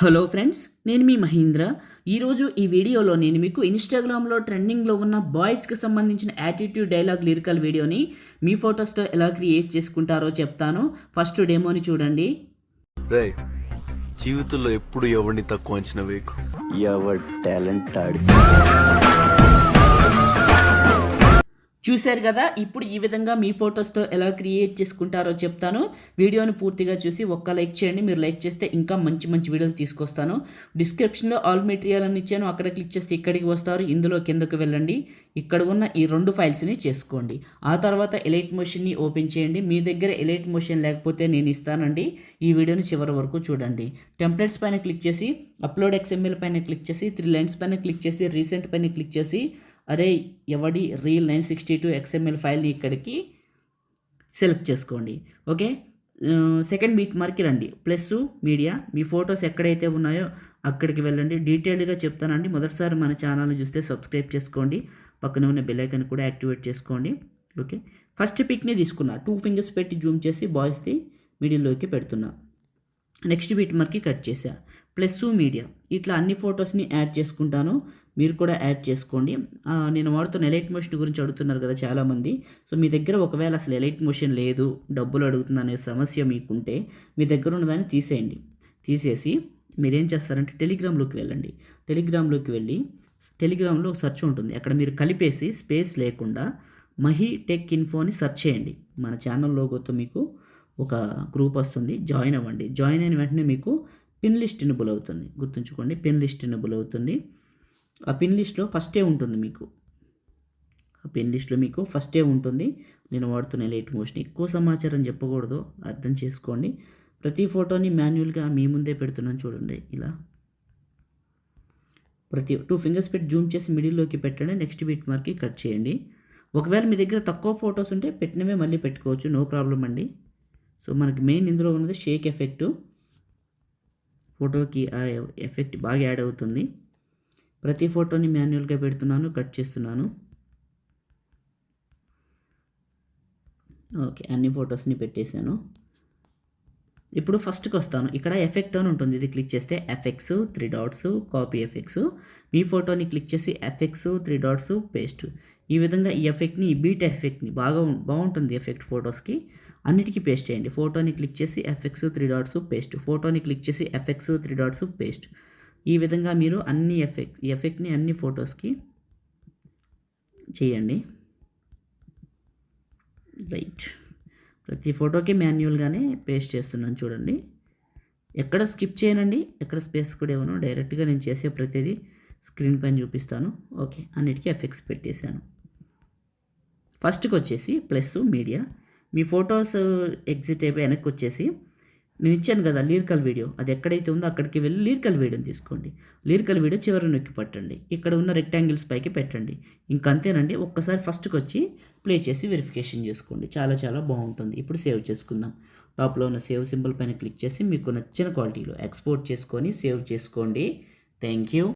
Hello friends, నేను మీ మహీంద్ర. ఈరోజు ఈ వీడియోలో నేను మీకు ఇన్స్టాగ్రామ్లో ట్రెండింగ్లో ఉన్న బాయ్స్కి సంబంధించిన యాటిట్యూడ్ డైలాగ్ లిరికల్ వీడియోని మీ ఫొటోస్తో ఎలా క్రియేట్ చేసుకుంటారో చెప్తాను. ఫస్ట్ డెమోని చూడండి. రేయ్, జీవితంలో ఎప్పుడు ఎవరిని తక్కువ అంచనా వేయకు. ఎవరి టాలెంట్ ఆడి. చూశారు కదా, ఇప్పుడు ఈ విధంగా మీ ఫొటోస్తో ఎలా క్రియేట్ చేసుకుంటారో చెప్తాను. వీడియోని పూర్తిగా చూసి ఒక్క లైక్ చేయండి. మీరు లైక్ చేస్తే ఇంకా మంచి మంచి వీడియోలు తీసుకొస్తాను. డిస్క్రిప్షన్లో ఆల్ మెటీరియల్ అని ఇచ్చాను, అక్కడ క్లిక్ చేస్తే ఇక్కడికి వస్తారు. ఇందులో కిందకు వెళ్ళండి, ఇక్కడ ఉన్న ఈ 2 ఫైల్స్ని చేసుకోండి. ఆ తర్వాత ఎలైట్ మోషన్ని ఓపెన్ చేయండి. మీ దగ్గర ఎలైట్ మోషన్ లేకపోతే నేను ఇస్తానండి. ఈ వీడియోని చివరి వరకు చూడండి. టెంప్లెట్స్ పైన క్లిక్ చేసి అప్లోడ్ XML పైన క్లిక్ చేసి 3 లైన్స్ పైన క్లిక్ చేసి రీసెంట్ పైన క్లిక్ చేసి అరే ఎవడి రీల్ 962 XML ఫైల్ని ఇక్కడికి సెలెక్ట్ చేసుకోండి. ఓకే, సెకండ్ బీట్ మార్క్కి రండి. ప్లస్ మీడియా, మీ ఫొటోస్ ఎక్కడైతే ఉన్నాయో అక్కడికి వెళ్ళండి. డీటెయిల్డ్గా చెప్తానండి. మొదటిసారి మన ఛానల్ని చూస్తే సబ్స్క్రైబ్ చేసుకోండి. పక్కన ఉన్న బెల్ ఐకాన్ కూడా యాక్టివేట్ చేసుకోండి. ఓకే, ఫస్ట్ పిక్ని తీసుకున్నా, 2 ఫింగర్స్ పెట్టి జూమ్ చేసి బాయ్స్ది మిడిల్లోకి పెడుతున్నా. నెక్స్ట్ బీట్ మార్క్కి కట్ చేసా. ప్లస్ మీడియా, ఇట్లా అన్ని ఫొటోస్ని యాడ్ చేసుకుంటాను. మీరు కూడా యాడ్ చేసుకోండి. నేను వాడుతున్న ఎలైట్ మోషన్ గురించి అడుగుతున్నారు కదా చాలామంది. సో మీ దగ్గర ఒకవేళ అసలు ఎలైట్ మోషన్ లేదు, డబ్బులు అడుగుతుంది అనే సమస్య మీకుంటే మీ దగ్గర ఉన్నదాన్ని తీసేయండి. తీసేసి మీరేం చేస్తారంటే టెలిగ్రామ్లోకి వెళ్ళండి. టెలిగ్రామ్లోకి వెళ్ళి టెలిగ్రామ్లో సెర్చ్ ఉంటుంది, అక్కడ మీరు కలిపేసి స్పేస్ లేకుండా మహి టెక్ ఇన్ఫోని సెర్చ్ చేయండి. మన ఛానల్ లోగోతో మీకు ఒక గ్రూప్ వస్తుంది, జాయిన్ అవ్వండి. జాయిన్ అయిన వెంటనే మీకు పిన్ లిస్ట్ ఎనేబుల్ అవుతుంది. గుర్తుంచుకోండి, పిన్ లిస్ట్ ఎనేబుల్ అవుతుంది. ఆ పిన్ లిస్ట్లో ఫస్టే ఉంటుంది మీకు. ఆ పిన్ లిస్ట్లో మీకు ఫస్టే ఉంటుంది నేను వాడుతున్న ఎలైట్ మోషన్. ఎక్కువ సమాచారం చెప్పకూడదు, అర్థం చేసుకోండి. ప్రతి ఫోటోని మాన్యువల్గా మీ ముందే పెడుతున్నాను చూడండి. ఇలా ప్రతి 2 ఫింగర్స్ పెట్టి జూమ్ చేసి మిడిల్లోకి పెట్టండి. నెక్స్ట్ బీట్ మార్క్కి కట్ చేయండి. ఒకవేళ మీ దగ్గర తక్కువ ఫొటోస్ ఉంటే పెట్టినవే మళ్ళీ పెట్టుకోవచ్చు, నో ప్రాబ్లం అండి. సో మనకి మెయిన్ ఇందులో ఉన్నది షేక్ ఎఫెక్ట్. ఫోటోకి ఆ ఎఫెక్ట్ బాగా యాడ్ అవుతుంది. ప్రతి ఫోటోని మాన్యువల్గా పెడుతున్నాను, కట్ చేస్తున్నాను. ఓకే, అన్ని ఫొటోస్ని పెట్టేశాను. ఇప్పుడు ఫస్ట్కి వస్తాను. ఇక్కడ ఎఫెక్ట్ అని ఉంటుంది, ఇది క్లిక్ చేస్తే ఎఫెక్ట్స్ 3 డాట్స్ కాపీ ఎఫెక్ట్స్. మీ ఫోటోని క్లిక్ చేసి ఎఫెక్ట్స్ 3 డాట్స్ పేస్ట్. ఈ విధంగా ఈ ఎఫెక్ట్ని, ఈ బీట్ ఎఫెక్ట్ని బాగుంటుంది ఎఫెక్ట్ ఫొటోస్కి, అన్నిటికీ పేస్ట్ చేయండి. ఫోటోని క్లిక్ చేసి ఎఫెక్ట్స్ 3 డాట్స్ పేస్ట్. ఫోటోని క్లిక్ చేసి ఎఫెక్ట్స్ 3 డాట్స్ పేస్ట్. ఈ విధంగా మీరు అన్ని ఎఫెక్ట్ని అన్ని ఫొటోస్కి చేయండి. రైట్, ప్రతి ఫోటోకి మాన్యువల్గానే పేస్ట్ చేస్తున్నాను చూడండి. ఎక్కడ స్కిప్ చేయనండి, ఎక్కడ స్పేస్ కూడా ఇవ్వను. డైరెక్ట్గా నేను చేసే ప్రతిదీ స్క్రీన్ పైన చూపిస్తాను. ఓకే, అన్నిటికీ ఎఫెక్ట్స్ పెట్టేశాను. ఫస్ట్కి వచ్చేసి ప్లస్ మీడియా, మీ ఫొటోస్ ఎగ్జిట్ అయిపోయి వెనక్కి వచ్చేసి నేను ఇచ్చాను కదా లిరికల్ వీడియో, అది ఎక్కడైతే ఉందో అక్కడికి వెళ్ళి లిరికల్ వీడియోని తీసుకోండి. లిరికల్ వీడియో చివరి నొక్కి పట్టండి, ఇక్కడ ఉన్న రెక్టాంగిల్స్ పైకి పెట్టండి. ఇంకంతేనండి. ఒక్కసారి ఫస్ట్కి వచ్చి ప్లే చేసి వెరిఫికేషన్ చేసుకోండి. చాలా చాలా బాగుంటుంది. ఇప్పుడు సేవ్ చేసుకుందాం. టాప్లో ఉన్న సేవ్ సింబల్ పైన క్లిక్ చేసి మీకు నచ్చిన క్వాలిటీలో ఎక్స్పోర్ట్ చేసుకొని సేవ్ చేసుకోండి. Thank you.